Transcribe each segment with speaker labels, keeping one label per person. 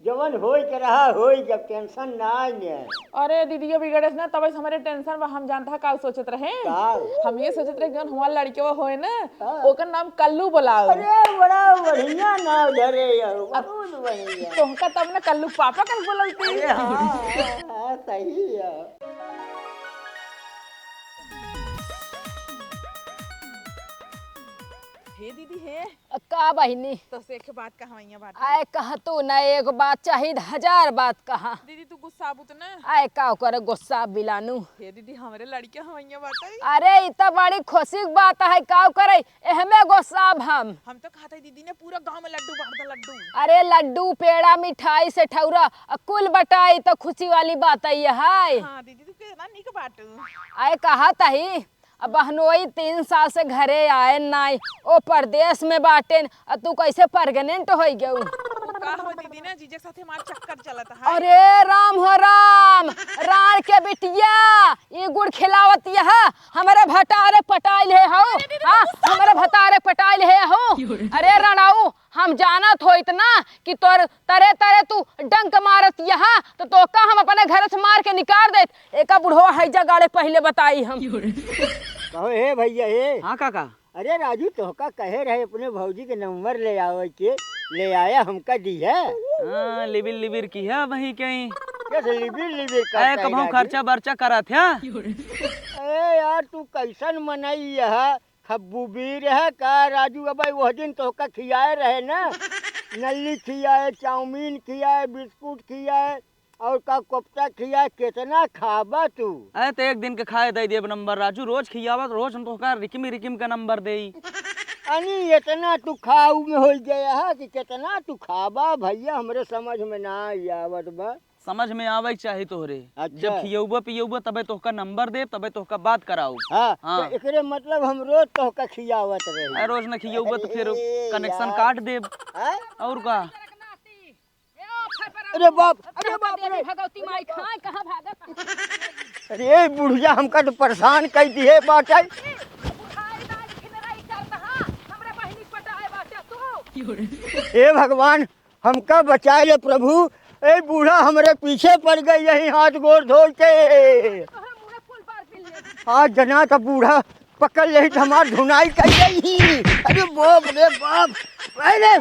Speaker 1: जवन होई के रहा होई, जब टेंशन ना आए।
Speaker 2: अरे दीदी बिगड़े ना तब हमारे टेंशन बा। हम जानता का सोचत रहे, हम ये सोचत रहे जौन हमार लड़के वो होए ना ओकर नाम कल्लू बुलाओ।
Speaker 1: अरे बड़ा बढ़िया नाम धरे बहुत बढ़िया।
Speaker 2: तुमका तब ना कल्लू पापा का बोलती।
Speaker 1: हाँ, सही है।
Speaker 2: हे दीदी हे
Speaker 3: का बहिनी
Speaker 2: तो से एक बात कहाइया बात।
Speaker 3: आए कह तू न एक बात चाहिए हजार बात कहा।
Speaker 2: दीदी तू गुस्सा बुत ना
Speaker 3: आए का करे गुस्सा बिलानू।
Speaker 2: हे दीदी हमारे लड़के हवैया बात।
Speaker 3: अरे इतना बड़ी खुशी की बात है का करे एहमे गुस्सा हम
Speaker 2: तो खाते दीदी ने पूरा गांव में लड्डू बांट दिया लड्डू।
Speaker 3: अरे लड्डू पेड़ा मिठाई से ठौरा कुल बटाई तो खुशी वाली बात है।
Speaker 2: हाँ दीदी तू कितना निक बाटू।
Speaker 3: आए कहा तही अब बहनोई 3 साल से घरे आए नाई ओ परदेश में बाटे तू कैसे परगनेंट हो गयू।
Speaker 2: का हो दीदी ना जीजे साथे मार चक्कर चलत है।
Speaker 3: अरे राम हो राम राण के बिटिया ये गुड़ खिलावत यह हमारे भटारे पटाइल है हो। हाँ हमारे भटारे पटाइल है हो। अरे रणाऊ हम जानत हो इतना कि तोर तरे तरे तू डंक मारत यहाँ तो का हम अपने घर से मार के निकाल देत। एका बुढ़वा हैजा गाड़े पहले बताई हम।
Speaker 1: कहो हे भैया हे।
Speaker 4: हाँ काका।
Speaker 1: अरे राजू तोहका कहे रहे अपने भौजी के नंबर ले आवे के, ले आया हमका दी है।
Speaker 4: हाँ लिबिर लिबिर की है वही कहीं।
Speaker 1: कैसे लिबिर लिबिर
Speaker 4: अरे कब हम खर्चा बर्चा करा थे।
Speaker 1: अरे यार तू कैसन मनाई यह खब्बू बीर है का राजू। अब वो दिन तोहका खियाए रहे ना, नल्ली खियाए, चाउमीन खियाए, बिस्कुट खियाए और का कोफ्ता खियाए। कितना खाबा तू।
Speaker 4: अरे तो एक दिन के खाए दे दे नंबर राजू, रोज खियावत रोज हम तो रिकिम रिकिम का नंबर दे।
Speaker 1: अनी इतना तू खाऊ में हो गया है कि कितना तू खाबा भैया, हमरे समझ में ना आवत बा।
Speaker 4: समझ में आवे चाहिए तोहरे।
Speaker 1: अच्छा।
Speaker 4: जब खियौबा पियौबा तबे तोहका नंबर दे तबे तोहका बात कराऊ।
Speaker 1: हाँ,
Speaker 4: हाँ।
Speaker 1: तो एकरे मतलब हम रोज तोहका खियावत रही।
Speaker 4: अरे रोज न खियौबा तो फिर
Speaker 1: अरे
Speaker 4: कनेक्शन
Speaker 1: यार।
Speaker 4: काट दे
Speaker 1: हाँ?
Speaker 4: और का।
Speaker 1: अरे बाप रे।
Speaker 3: भगवती माई खाए कहाँ भागत।
Speaker 1: अरे बुढ़िया हमका तो परेशान कर दिए बाटे। हे भगवान हमका बचा ले प्रभु। ए बूढ़ा हमरे पीछे पड़ गई यही हाथ गोड़ धो के। आज जना का बूढ़ा पकड़ ले तो हमार धुनाई कर गई। अरे बाप रे बाप। अरे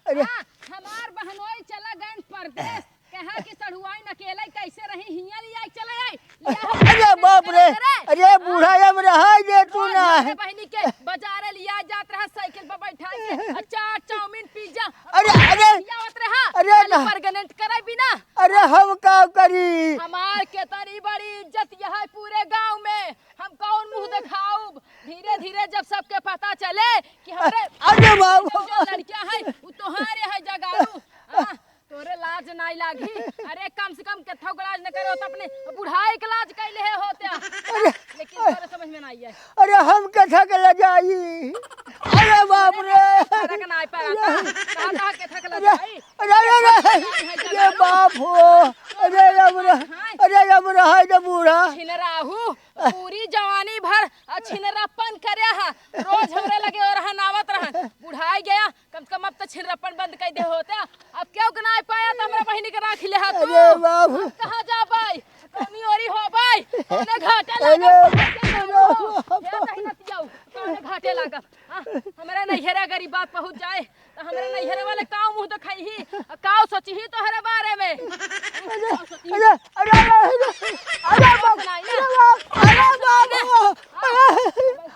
Speaker 3: अरे हमार बहनोई चला गए परदेश कहा कि सड़ुआई न अकेले कैसे रही हिया लिया चले आई।
Speaker 1: अरे बाप रे। अरे बूढ़ा अब रहा जे तू ना
Speaker 3: बहनी के बाजार लिया जात रहा साइकिल पर बैठा के चाट चाउमीन पिज्जा।
Speaker 1: अरे अरे
Speaker 3: अरे परगनेंट करे बिना।
Speaker 1: अरे हम का करी।
Speaker 3: हमार के तरी बड़ी इज्जत यह पूरे गांव में हम कौन मुंह दिखाऊ। धीरे धीरे जब सबके पता चले कि हमारे
Speaker 1: अरे बाबू
Speaker 3: लड़कियां है वो तोहारे है जगाड़ू तोरे लाज नहीं लागी। अरे कम से कम कथौ लाज न करो तो अपने बुढ़ाई के लाज कैले है होते। लेकिन तोरे समझ में नहीं है।
Speaker 1: अरे हम कथा के ले जाई। अरे बाप रे।
Speaker 3: अरे नहीं पाता कहां कथा के ले जाई।
Speaker 1: अरे बाप हो। अरे अब रहा जब बूढ़ा
Speaker 3: छिनराहू पूरी जवानी भर छिनरापन करे हा रोज हमरे लगे और हनावत रह बुढ़ाई गया कम से कम अब तो छिनरापन बंद कर दे होता। अब क्यों नहीं पाया तो हमरा बहिनी के राख ले हा तू।
Speaker 1: अरे बाप
Speaker 3: कहां जा भाई कमी ओरी हो भाई तने घाटे लगा तने घाटे लगा। हमरा नैहरा गरीब बात पहुंच जाए तो हमरा नैहरे वाले काऊ मुंह दिखाई ही काऊ सोची ही तोहरे बारे में।
Speaker 1: अरे अरे अरे बाप अरे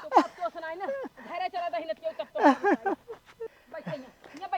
Speaker 1: बाप
Speaker 3: तो सुनाई ना घरे चला दहिनत के तब तो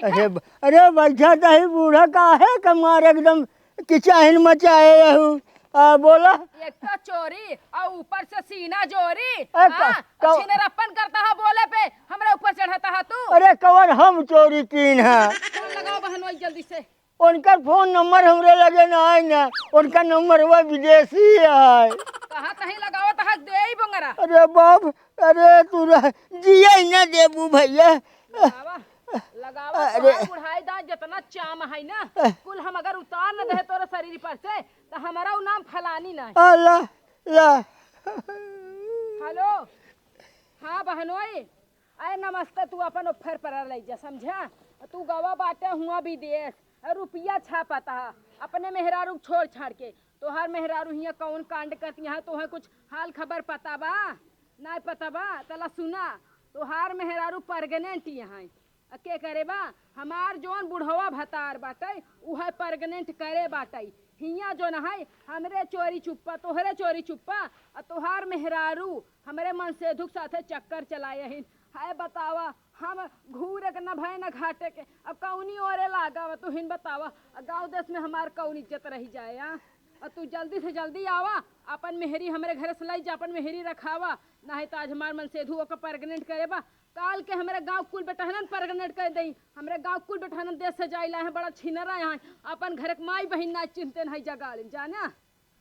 Speaker 1: अरे अरे बैठा दही बूढ़ा का है कमार एकदम किचाहिन मचाए यहू। बोला
Speaker 3: एक तो चोरी और ऊपर से सीना जोरी। छिनरप्पन करता है बोले पे हमरा ऊपर चढ़ाता है तू।
Speaker 1: अरे कवर हम चोरी कीन है।
Speaker 3: फोन लगाओ बहनोई जल्दी से।
Speaker 1: उनका फोन नंबर हमरे लगे ना है ना, उनका नंबर वो विदेशी है।
Speaker 3: कहाँ कहीं लगाओ तो हक दे ही बंगरा।
Speaker 1: अरे बाप अरे तू जिया ही ना देबू भैया।
Speaker 3: लगावा तो बुढ़ाई दा जितना चाम है ना कुल हम अगर उतार न दे तोरे शरीर पर से तो हमारा नाम फलानी ना।
Speaker 1: अल्लाह ला।
Speaker 3: हेलो हाँ बहनोई आए नमस्ते तू अपन ऑफर पर ले जा समझा। तू गवा बाटे हुआ विदेश रुपया छापता अपने मेहरारू छोड़ छाड़ के। तोहार मेहरारू हिया कौन कांड करती है तोहे कुछ हाल खबर पता बा? नहीं पता बा तला सुना। तोहार मेहरारू परगनेंट यहाँ के करे बा। हमार जोन बुढ़वा भतार बाटे उहे परगनेंट करे बाटे। हिया जो न है हमरे चोरी चुप्पा तोहरे चोरी चुप्पा तोहार मेहरारू हमरे मन से दुख साथे चक्कर चलाए हिन। है बतावा हम घूरे के न भय न घाटे के अब कौनी ओरे लागा तू हिन बतावा। गाँव देश में हमार कौन इज्जत रही जाए। और तू जल्दी से जल्दी आवा अपन मेहरी हमरे घरे से लाई जा अपन मेहरी रखावा। नहीं तो आज हमार मन से धुओ का परगनेंट करे बा। काल के हमारे गांव कुल बेटहनन परगनेंट कर दई। हमरे गांव कुल बेटहनन देश से जाइला है बड़ा छिनरा यहाँ अपन घर के माई बहन ना चिंते नहीं जगा जाना।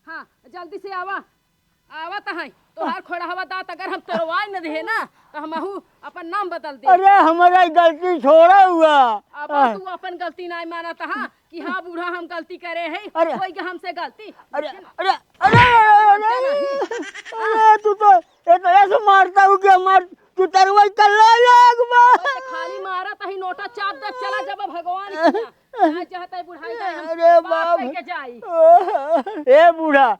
Speaker 3: हाँ जल्दी से आवा आवा तो है तोहार खोड़ा हवा दात अगर हम तोड़वाए न दे ना तो हम अपन नाम बदल दे।
Speaker 1: अरे हमारा गलती छोड़ा हुआ।
Speaker 3: अब तू अपन गलती नहीं माना था कि हाँ बूढ़ा हम गलती करे हैं कोई के हमसे गलती।
Speaker 1: अरे अरे अरे अरे तू तो ऐसे मारता हूँ कि मार तू तरवाई कर
Speaker 3: खाली मारा तही नोटा चाप दे चला जब भगवान चाहता है बुढ़ाई
Speaker 1: अरे बाप
Speaker 3: के जाई।
Speaker 1: ए बूढ़ा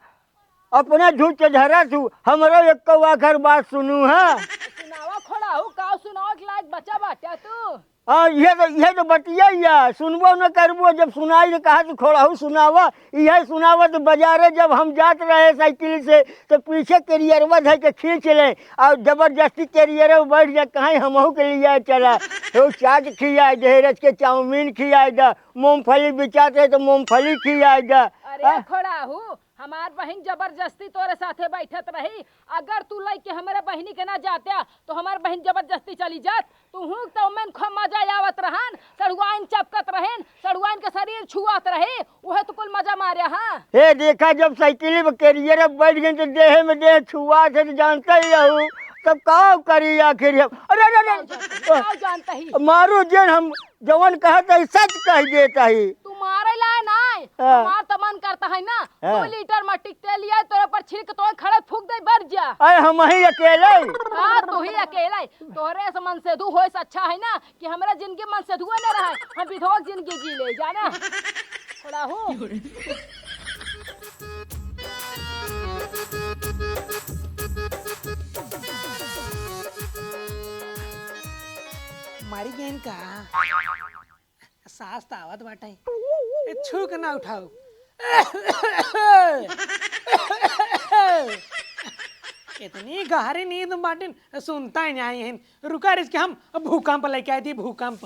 Speaker 1: अपना झूठ के धरा तू हमारा एक आखिर बात सुनू है।
Speaker 3: सुनावा खोड़ा हूँ का सुनावा के लायक बच्चा बाटा तू।
Speaker 1: हाँ ये तो बतिया सुनबो न करबो जब सुनाई ने कहा तो खोड़ा हूँ सुनावा। यह सुनावा तो बाजारे जब हम जात रहे साइकिल से तो पीछे कैरियरवा धर के खींच ले और जबरदस्ती कैरियर बैठ जा कहीं हमहू के लिए चला तो चाट खियाए ढेरज के चाउमीन खियाए दा मूंगफली बिचाते तो मूंगफली खियाए दा।
Speaker 3: अरे खोड़ा हूँ हमार बहन जबरदस्ती तोरे साथे बैठत रही। अगर तू लई के हमारे बहनी के ना जाते तो हमार बहन जबरदस्ती चली जात। तू हूँ तो मैं खो मजा आवत रहन सड़ुआइन चपकत रहन सड़ुआइन के शरीर छुआत रहे वह तो कुल मजा मारे। हाँ
Speaker 1: हे देखा जब साइकिल में कैरियर बैठ गए तो देह में देह छुआ थे तो जानता ही रहूँ तब का करी आखिर। अरे अरे
Speaker 3: जानता ही
Speaker 1: मारो जेन हम जवन कहता है सच कह देता ही।
Speaker 3: तू मारे लाए नहीं हमार तो मन करता है ना 2 लीटर मट्टी तेल लिया तोरे पर छिड़क तो खड़े फूक दे बर जा।
Speaker 1: अरे हम ही अकेले।
Speaker 3: हाँ तू ही अकेला तोहरे से मन से धू हो अच्छा है ना कि हमारा जिंदगी मन से धुआ न रहा हम विधोक जिंदगी जी ले जाना। थोड़ा हूँ
Speaker 5: मारी गेन का सांस आवत बाटे छूक ना उठाओ। इतनी गहरी नींद बाटिन सुनता ही नहीं है। रुका इसके हम भूकंप लेके आई थी भूकंप।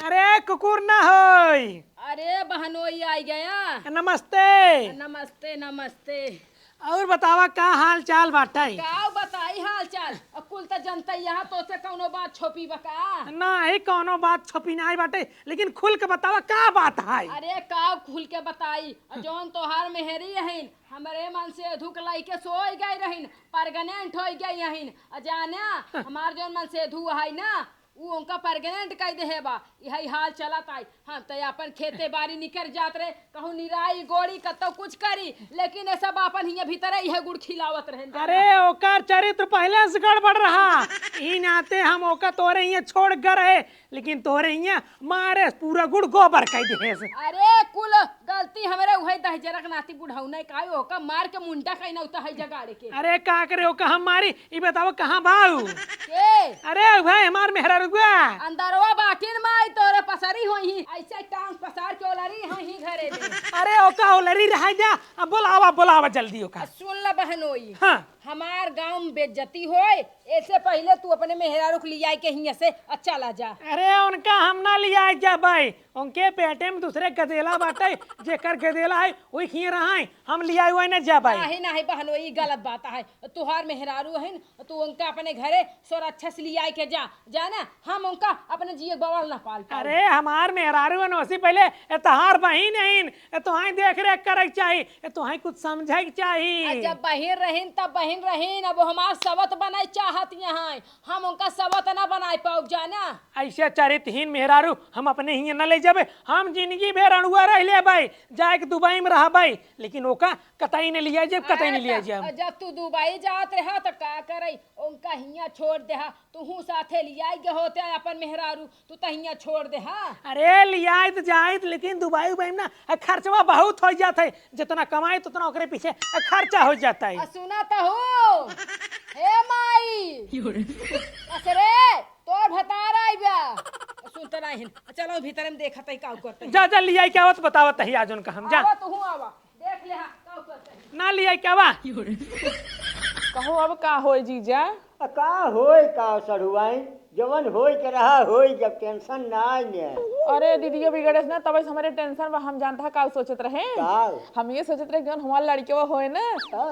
Speaker 5: अरे कुकुर ना होई।
Speaker 3: अरे बहनोई आई गया।
Speaker 5: नमस्ते
Speaker 3: नमस्ते नमस्ते।
Speaker 5: और बतावा का हाल चाल बाटा
Speaker 3: का बताई हाल चाल कुल तो जनता यहाँ तो से कौनो बात छोपी बका
Speaker 5: नहीं कोनो बात छपी नहीं बाटे लेकिन खुल के बतावा का बात है।
Speaker 3: अरे का खुल के बताई जौन तोहार मेहरी रहीन हमारे मन से धुक लाई के सो गई रहीन परगनेंट हो गई यहीन जाना हमार जौन मन से धु है ना वो उनका परगनेंट कह दे बा यही हाल चलत आई। हम तो अपन खेते बाड़ी निकल जात रहे कहूँ निराई गोड़ी कतो कुछ करी लेकिन ऐसा अपन हिया भीतर यह गुड़ खिलावत रहे।
Speaker 5: अरे ओकर चरित्र पहले से गड़बड़ रहा ई नाते हम ओका तोरे हिया छोड़ कर रहे लेकिन तोरे हिया मारे पूरा गुड़ गोबर कह दे।
Speaker 3: अरे कुल गलती हमारे वही दहजरक नाती बुढ़ाऊ नहीं काई ओका मार के मुंडा कहीं न उता है जगाड़े के।
Speaker 5: अरे का करे ओका हम मारी ई बताओ कहां बाऊ
Speaker 3: के?
Speaker 5: अरे भाई हमार मेहरा रुआ
Speaker 3: अंदरवा बाटिन माई तोरे पसरी होई ऐसे टांग पसार के ओलरी होई घरे में।
Speaker 5: अरे ओका ओलरी रह जा अब बुलावा जल्दी ओका।
Speaker 3: सुन ल बहनोई
Speaker 5: हाँ
Speaker 3: हमार गांव में बेइज्जती होए ऐसे पहले तू अपने मेहरारू को लिया के हिया से अच्छा ला जा।
Speaker 5: अरे उनका हम ना लिया जा भाई उनके पेटे में दूसरे गदेला बाटे जेकर गदेला है वही खिए रहा है हम लिया हुआ न जा भाई।
Speaker 3: नहीं नहीं बहनो ये गलत बात है तुहार मेहरारू है तू उनका अपने घरे सोर अच्छा से लिया के जा जाना हम उनका अपने जिए बवाल ना पाल।
Speaker 5: अरे हमार मेहरारू है उसी पहले तहार बहिन है तुहाई देख रेख करे चाहिए तुहाई कुछ समझे चाहिए।
Speaker 3: जब बहिन रहीन तब बहिन रहीन अब हमार सबत बनाई चाहत यहाँ हम उनका सबत ना बनाए पाओ जाना।
Speaker 5: ऐसे चरित्रहीन मेहरारू हम अपने ही न ले जाबे। हम जिंदगी भर अणुआ रह ले भाई, जाए के दुबई में रहा भाई, लेकिन ओका कतई ने लिया जब कतई ने लिया जब।
Speaker 3: जब तू दुबई जात रहा तो का करई उनका हिया छोड़ दे हा, तू साथे लिया गे होते अपन मेहरारू तू तो हिया छोड़ दे हा।
Speaker 5: अरे लिया तो जाए, लेकिन दुबई उबई में ना खर्चवा बहुत हो जाता है, जितना कमाए उतना ओकरे पीछे खर्चा हो जाता है।
Speaker 3: सुना तो हो हे माई असरे तोर भतारा आइबा सुनता नहीं। चलो भीतर में देखत है का करते
Speaker 5: जा जा लिया क्या बात बतावत है आज उनका हम जा।
Speaker 3: आवा तू आवा देख ले हा का करते
Speaker 5: ना लिया क्या बा
Speaker 2: कहो अब का होए जीजा?
Speaker 1: का होय का सरुआई जवन होय के रहा होय, जब टेंशन ना आए।
Speaker 2: अरे दीदी बिगड़े ना तब हमारे टेंशन बा। हम जानता का सोचत रहे, हम ये सोचत रहे जवन हमार लड़के वो होए ना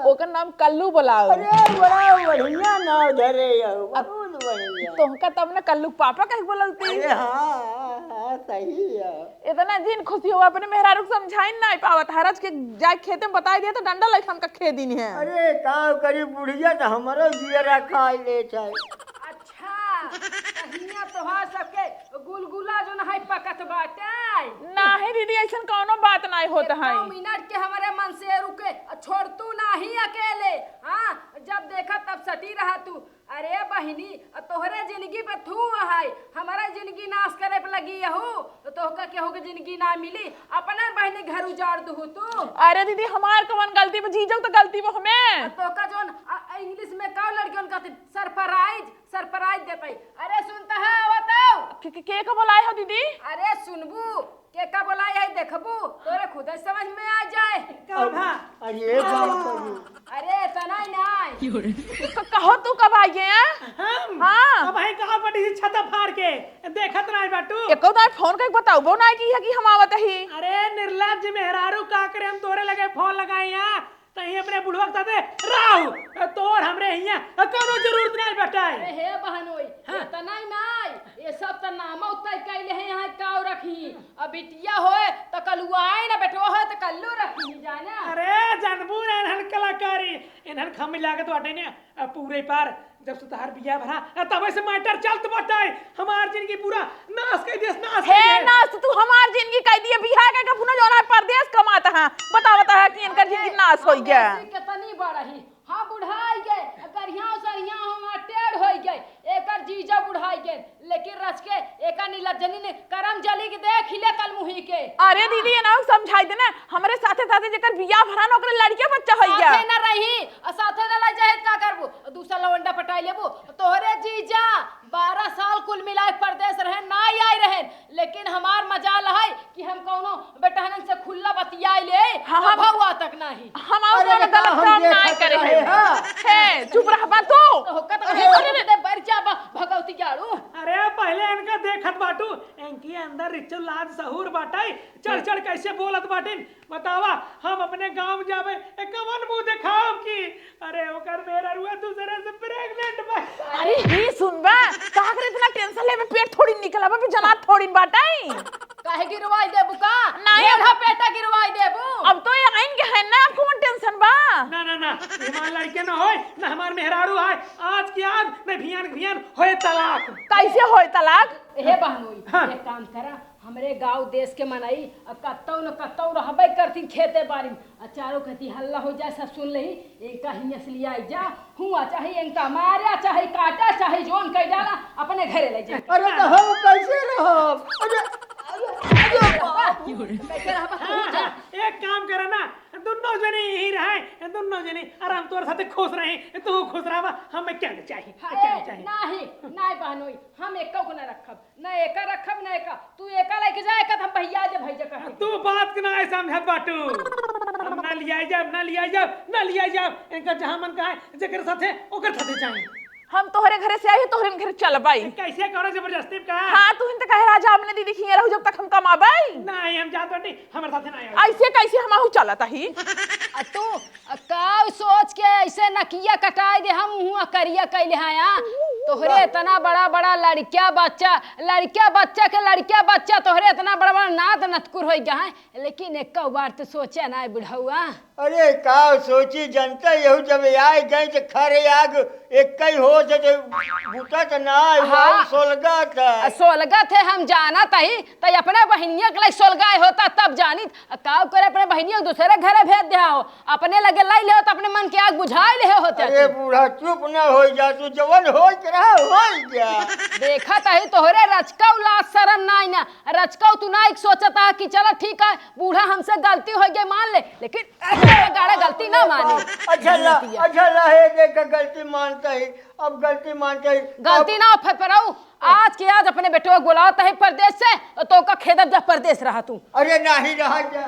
Speaker 2: ओकर नाम कल्लू बुलाओ।
Speaker 1: अरे बड़ा बढ़िया नाम धरे हो, बहुत बढ़िया।
Speaker 2: तोहका तब ना कल्लू पापा कह बोलती।
Speaker 1: अरे हाँ सही है।
Speaker 2: इतना दिन खुशी हुआ अपने मेहरारू को समझाई ना पावत हरज के जाए खेते में बताई दिया तो डंडा लेके हमका खे दिन है।
Speaker 1: अरे का करी बुढ़िया तो हमारो जियरा खा ले छै।
Speaker 3: अच्छा कहिया तोहार सबके गुलगुला जो है पकत बाटे
Speaker 2: ना है दीदी ऐसा कोनो बात नहीं होता है।
Speaker 3: 2 मिनट के हमारे मन से रुके छोड़ तू नहीं अकेले। हाँ जब देखा तब सटी रहा तू। अरे बहिनी तोहरे जिंदगी पे थू है, हमारा जिंदगी नाश करे पे लगी यहू तो तोहका केहू के जिंदगी ना मिली। अपने बहिनी घर उजाड़ दू तू।
Speaker 2: अरे दीदी हमार कवन गलती पे जीजो तो गलती पे हमें।
Speaker 3: तोहका जोन इंग्लिश में का लड़के उनका सरप्राइज देते। अरे सुनता है बताओ
Speaker 2: के का बोलाए हो दीदी?
Speaker 3: अरे सुनबू के का बोलाई है देखबू तोरे खुद ही समझ में आ जाए।
Speaker 1: अरे
Speaker 3: अरे तना नहीं
Speaker 2: कहो तू कब आई है?
Speaker 5: हम
Speaker 2: हाँ।
Speaker 5: अब भाई कहां पड़ी थी छत फाड़ के देखत नहीं बाटू।
Speaker 2: एको दाई फोन करके बताओ बो ना की है कि हम आवत ही।
Speaker 5: अरे निर्लज मेहरारू का करे, हम तोरे लगे फोन लगाए यहाँ तही अपने बुढ़वा के साथे राहु तोर हमरे हिया कोनो जरूरत नहीं बेटाई।
Speaker 3: अरे हे बहनोई तना नहीं ये सब त नामा उतर कैले है यहाँ काव रखी। अब बिटिया होए तो कलुआ आए ना बेटवा होए तो कल्लू रखी जाना।
Speaker 5: अरे जानबू एनहन कलाकारी एनहन खम लागत बाटे ने पूरे पार जब सुतार बिया भरा तबे से मैटर चलत बाटे। हमार जिंदगी पूरा नाश कर दिस नाश
Speaker 2: हे नाश तू हमार जिंदगी कह दिए बिहार का पुना जोना परदेश कमाता है बतावता है कि इनकर जिंदगी नाश हो गया।
Speaker 3: कितनी बड़ही हाँ बुढ़ाई गए करिया सरिया हम टेढ़ हो गए एकर जीजा बुढ़ाई गए, लेकिन रच के एका नीलजनी ने करम जली के देख हिले कल मुही के।
Speaker 2: अरे दीदी ये ना समझाई दे ना हमारे साथे साथे जेकर बियाह भरा न ओकरे लड़के बच्चा हो गया।
Speaker 3: साथे न रही साथे न ला जाए का करबू दूसरा लवंडा पटाई लेबू। तोहरे जीजा 12 साल कुल मिलाए परदेश रहे ना आई रहे, लेकिन हमार मजाल है कि हम कोनो बेटहन से खुल्ला बतियाई ले भौवा तक नहीं।
Speaker 2: हम और कोनो गलत काम नहीं करे है चुप रह बा तू
Speaker 3: होका तो बरचा भगवती जाड़ू।
Speaker 5: अरे पहले इनका देखत बाटू इनकी अंदर रिचल लाज सहूर बाटाई चढ़ चढ़ कैसे बोलत बाटिन बतावा। हम अपने गांव जावे कवन मुंह दिखाओ की अरे ओकर मेरा रुआ दूसरे से प्रेग्नेंट बा।
Speaker 2: अरे ही सुनबा का करे इतना टेंशन ले में पेट थोड़ी निकला बा जनात थोड़ी बाटाई
Speaker 3: काहे गिरवाई देबू का
Speaker 2: नहीं
Speaker 3: मेरा पेटा गिरवाई देबू।
Speaker 2: अब तो ये आइन के है ना आपको कौन टेंशन बा।
Speaker 5: ना ना ना हमार लड़के ना होए ना हमार मेहरारू है आज की आज मैं भियान होए तलाक।
Speaker 2: कैसे होए तलाक?
Speaker 3: हे बहनोई एक काम करा हमरे गांव देश के मनाई कत्तौ न कत्तौ रहबे करती खेते बारी में चारों कहती हल्ला हो जाए सब सुन लही इनका ही असली आई जा हुआ चाहे इनका मारा चाहे काटा चाहे जोन कह डाला अपने घरे ले जा।
Speaker 1: अरे तो हम कैसे रहब?
Speaker 3: कैसे रहबा
Speaker 5: एक काम करा ना दोनों जने यही रहे दोनों जने आराम तोर साथे खुश रहे तू खुश रहबा हमें क्या चाहिए क्या चाहिए।
Speaker 3: नहीं बहनोई हम एको को न रखब न एका रखब न एका तू एका लेके जा एका हम भैया जे भैया कह
Speaker 5: तू बात के ना ऐसा समझत बाटू हम ना लिया जाब इनका जहां मन का है जेकर साथे ओकर साथे जाए।
Speaker 2: हम तोहरे घरे से आई तोहरे घर चल बाई
Speaker 5: कैसे करो जबरदस्ती का।
Speaker 2: हां तू हिन त कहे राजा हमने दीदी खिया रहू जब तक हम कमाबाई
Speaker 5: नहीं हम जात बाटी हमर साथे ना आए
Speaker 2: ऐसे कैसे हम आहू चलत ही।
Speaker 3: तू का सोच के ऐसे नकिया कटाई दे हम हुआ करिया कैले हाया तोहरे इतना बड़ा बड़ा लड़किया बच्चा के लड़किया बच्चा तोहरे इतना बड़ा बड़ा नाद नतकुर हो गया है, लेकिन एक बार तो सोचे ना बुढ़ौआ।
Speaker 1: अरे का सोची जनता यहू जब आए गए तो खरे आग एक ही हो तो बूटा तो ना
Speaker 3: हाँ।
Speaker 1: सोलगा था
Speaker 3: सोलगा थे हम जाना तही तई अपने बहनिया के लिए सोलगा होता तब जानी का करे अपने बहनिया दूसरे घरे भेज दिया हो, अपने लगे लाई ले हो तो अपने मन के आग बुझा ले होते।
Speaker 1: अरे बूढ़ा चुप ना हो जा, तू जवन हो रहा हो जा। देखा
Speaker 3: तही तोहरे रचका लाज शरम ना रचका तू ना एक सोचता कि चलो ठीक है बूढ़ा हमसे गलती हो गई मान ले, लेकिन गाड़ा गलती ना मानी।
Speaker 1: अच्छा रहे देख गलती मानता है, अब गलती मानता है
Speaker 3: गलती ना फरफराऊ। आज के आज अपने बेटे को बुलाता है परदेश से तो का खेदर जब परदेश रहा तू।
Speaker 1: अरे नहीं रहा जा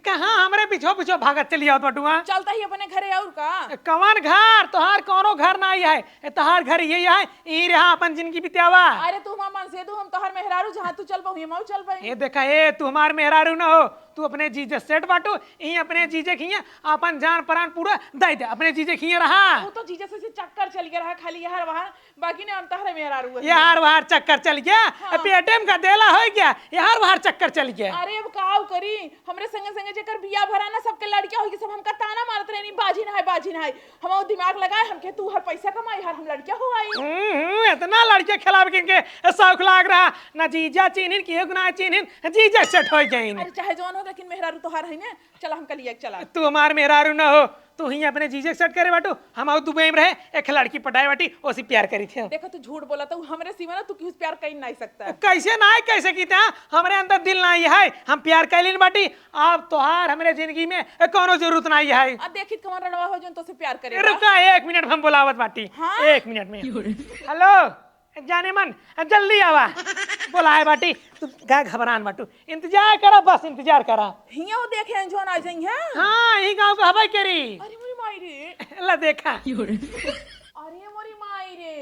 Speaker 5: कहाँ हमरे पीछो पीछो भागत चली आओ बटुआ।
Speaker 2: चलता ही अपने घरे और का
Speaker 5: कवन घर तोहार कोनो घर ना है, तोहार घर यही है, ई रहा अपन जिंदगी बितावा।
Speaker 2: अरे तू मन से तू हम तोहर मेहरारू जहाँ तू चल पाऊ हम चल पाई।
Speaker 5: ये देखा ए तू हमार मेहरारू ना हो, तू अपने जीजे सेट बाटू ई अपने जीजे खिया अपन जान प्राण पूरा दे दे अपने जीजे खिया रहा।
Speaker 2: तू तो जीजे से चक्कर चल गया रहा खाली यार वहां, बाकी ने हम तोहरे मेहरारू है।
Speaker 5: यार वहार चक्कर चल गया।
Speaker 2: हाँ।
Speaker 5: पेटीएम का देला हो गया, यार वहार चक्कर चल गया।
Speaker 2: अरे अब काव करी हमरे संगे संगे जेकर बिया भरा ना सबके लड़कियां होगी सब हमका ताना मारत रहनी बाजी ना है हम दिमाग लगाए हमके तू हर पैसा कमाई हर हम लड़कियां हो आई।
Speaker 5: इतना लड़के खिलाफ के शौक लाग रहा ना, जीजा चिन्हिन किए गुना चिन्हिन जीजा सेट हो गई।
Speaker 2: अरे चाहे जवान हो लेकिन मेहरारू तोहार है ना, चला हम कल चला।
Speaker 5: तू हमार मेहरारू ना हो, तू ही अपने जीजे सेट करे बाटू, हम आउ दुबई में रहे एक लड़की पटाए बाटी ओसी प्यार करी थे।
Speaker 2: देखो तू झूठ बोला तो हमरे सिवा ना तू किस प्यार कर नहीं सकता।
Speaker 5: कैसे ना है कैसे कीते हैं, हमारे अंदर दिल नहीं है, हम प्यार कैलिन बाटी। अब तोहार हमारे जिंदगी में कोनो जरूरत नहीं है।
Speaker 2: अब देखित कमर रणवा हो जन तो से प्यार करे।
Speaker 5: रुका 1 मिनट हम बुलावत बाटी।
Speaker 2: हाँ?
Speaker 5: 1 मिनट में हेलो जाने मन जल्दी आवा बोलाए बाटी। तू क्या घबरान बाटू, इंतजार करा बस इंतजार करा।
Speaker 2: हिया वो देखे जोन आ जाई है।
Speaker 5: हाँ यही गांव का हवाई करी।
Speaker 2: अरे मोरी माई रे
Speaker 5: ला देखा
Speaker 2: अरे मोरी माई रे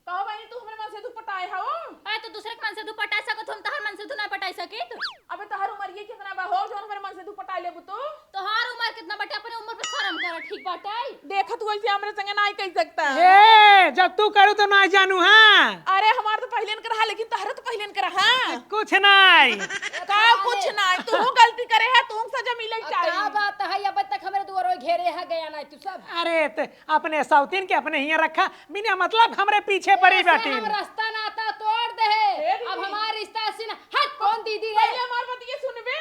Speaker 2: कहा भाई तू हमरे मन से तू पटाए हो।
Speaker 6: अरे तो दूसरे के मन से तू पटा सकत, हम तोहर मन से तू ना पटाई सकित।
Speaker 2: अबे तोहर उम्र ये कितना बा हो जोन हमरे मन से तू पटा लेबू तो।
Speaker 6: तोहार उम्र कितना बटे, अपने उम्र पे शर्म कर, ठीक बाटे।
Speaker 2: देखा तू ऐसे हमरे संगे नहीं कह सकता।
Speaker 5: ए जब तू करू तो ना जानू। हाँ
Speaker 2: अरे हमार तो पहले न रहा लेकिन तोहरा तो पहले न रहा।
Speaker 5: कुछ नहीं
Speaker 2: का कुछ नहीं, तू गलती करे है तू सजा मिले चाहिए।
Speaker 3: क्या बात है अब तक हमारे दुआरों घेरे है गया ना तू सब।
Speaker 5: अरे अपने सौतीन के अपने ही रखा बिना मतलब हमरे पीछे पड़ी बैठी।
Speaker 3: हम रास्ता नाता तोड़ दे अब हमारा रिश्ता सीन हट। कौन दीदी रे
Speaker 2: पहले हमार बात ये सुनबे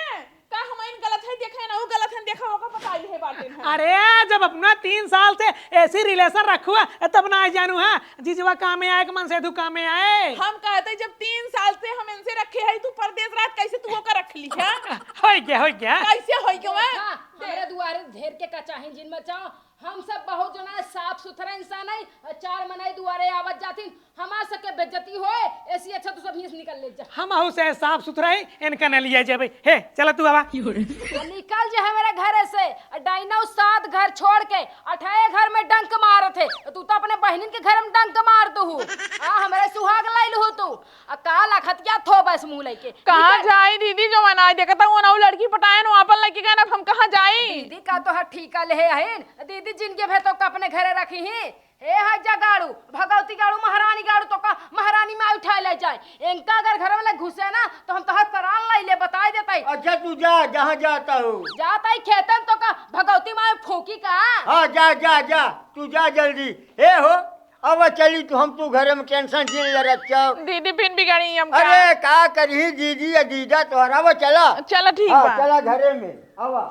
Speaker 2: का हम इन गलत है देखा है ना वो गलत है देखा होगा पता ही है बातें है।
Speaker 5: अरे जब अपना 3 साल से ऐसी रिलेशन रखुआ तब ना जानू। हाँ जीजवा काम में आए मन से तू काम में आए।
Speaker 2: हम कहते जब 3 साल से हम इनसे रखे है तू परदेश रात कैसे तू होकर रख ली है।
Speaker 5: हो गया
Speaker 2: कैसे होई क्यों है।
Speaker 3: हमारे दुआरे ढेर के का चाहे जिन में चाहो हम सब बहुत जना साफ सुथरा इंसान है। 4 मनाई दुआरे आवत जाती हमार सबके बेइज्जती होए ऐसी अच्छा तू सब ही निकल ले जा।
Speaker 5: हम आहू से साफ सुथरा है इनका न लिया जाए। हे चला तू आवा
Speaker 3: निकल जा है मेरे घर से। डाइना 7 घर छोड़ के 28 घर में डंक मार थे तू तो अपने बहनिन के घर में डंक मार दू हमारे सुहाग लाइल हो तू का लखतिया थो बस मुंह लेके
Speaker 2: कहां जाई दीदी जो मनाई देखता वो ना लड़की पटाए नो अपन लड़की कहना हम कहां जाई।
Speaker 3: दीदी का तो हर ठीका ले है दीदी जिनके भेतो का अपने घरे रखी ही हे हजा गाड़ू भगवती गाड़ू महारानी गाड़ू तो का महारानी में उठा ले जाए इनका अगर घर में घुसे ना तो हम तोहर प्राण लाई ले बता देता है।
Speaker 1: अच्छा तू जा जहाँ जाता हो
Speaker 3: जाता ही खेतन तो का भगवती माँ फूकी का।
Speaker 1: हाँ जा तू जा जल्दी। हे हो अब चली तू हम तू घर में टेंशन झेल ले रखा।
Speaker 2: दीदी फिर बिगाड़ी हम
Speaker 1: अरे का करी दीदी या दीदा तोहरा वो चला
Speaker 2: चलो ठीक
Speaker 1: हाँ,
Speaker 2: बा
Speaker 1: चला घरे में आवा।